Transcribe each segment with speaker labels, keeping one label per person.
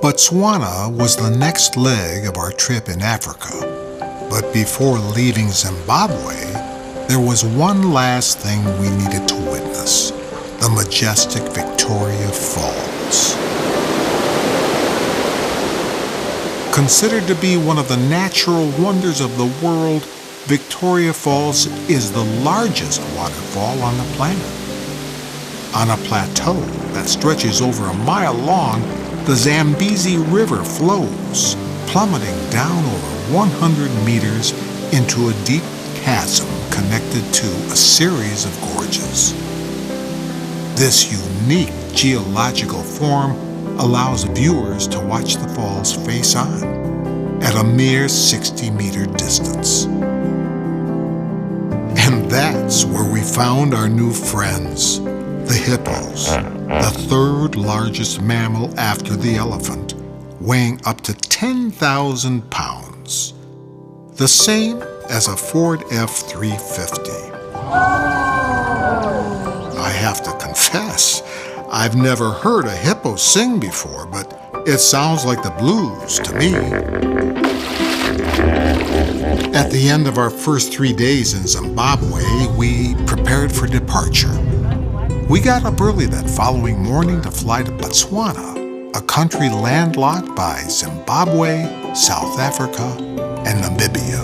Speaker 1: Botswana was the next leg of our trip in Africa. But before leaving Zimbabwe, there was one last thing we needed to witness: the majestic Victoria Falls. Considered to be one of the natural wonders of the world, Victoria Falls is the largest waterfall on the planet. On a plateau that stretches over a mile long, the Zambezi River flows, plummeting down over 100 meters into a deep chasm connected to a series of gorges. This unique geological form allows viewers to watch the falls face on at a mere 60-meter distance. And that's where we found our new friends, the hippos, the third largest mammal after the elephant, weighing up to 10,000 pounds, the same as a Ford F-350. I have to confess, I've never heard a hippo sing before, but it sounds like the blues to me. At the end of our first 3 days in Zimbabwe, we prepared for departure. We got up early that following morning to fly to Botswana, a country landlocked by Zimbabwe, South Africa, and Namibia.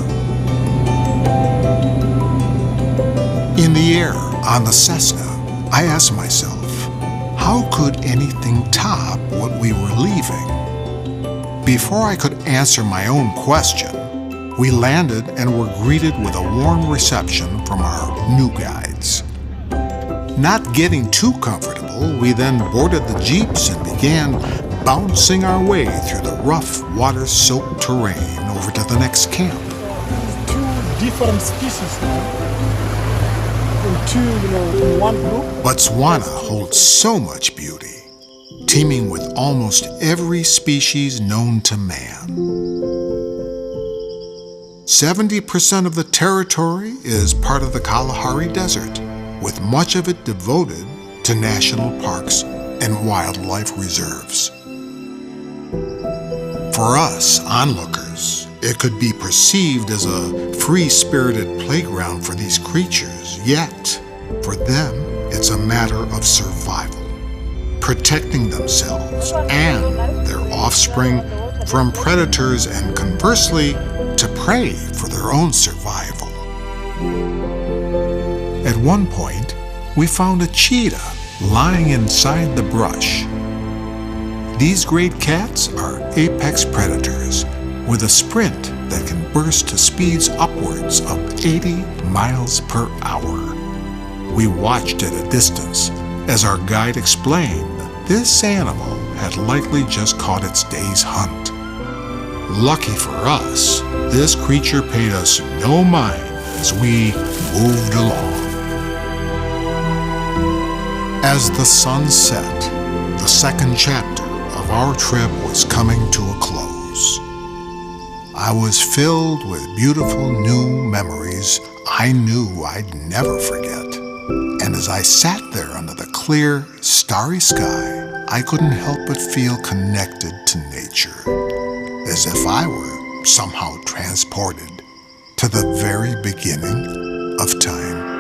Speaker 1: In the air, on the Cessna, I asked myself, how could anything top what we were leaving? Before I could answer my own question, we landed and were greeted with a warm reception from our new guides. Not getting too comfortable, we then boarded the jeeps and began bouncing our way through the rough, water-soaked terrain over to the next camp.
Speaker 2: Two different species in one group.
Speaker 1: Botswana holds so much beauty, teeming with almost every species known to man. 70% of the territory is part of the Kalahari Desert, with much of it devoted to national parks and wildlife reserves. For us onlookers, it could be perceived as a free-spirited playground for these creatures, yet for them it's a matter of survival, protecting themselves and their offspring from predators and conversely to prey for their own survival. At one point, we found a cheetah lying inside the brush. These great cats are apex predators with a sprint that can burst to speeds upwards of 80 miles per hour. We watched at a distance as our guide explained this animal had likely just caught its day's hunt. Lucky for us, this creature paid us no mind as we moved along. As the sun set, the second chapter of our trip was coming to a close. I was filled with beautiful new memories I knew I'd never forget. And as I sat there under the clear, starry sky, I couldn't help but feel connected to nature, as if I were somehow transported to the very beginning of time.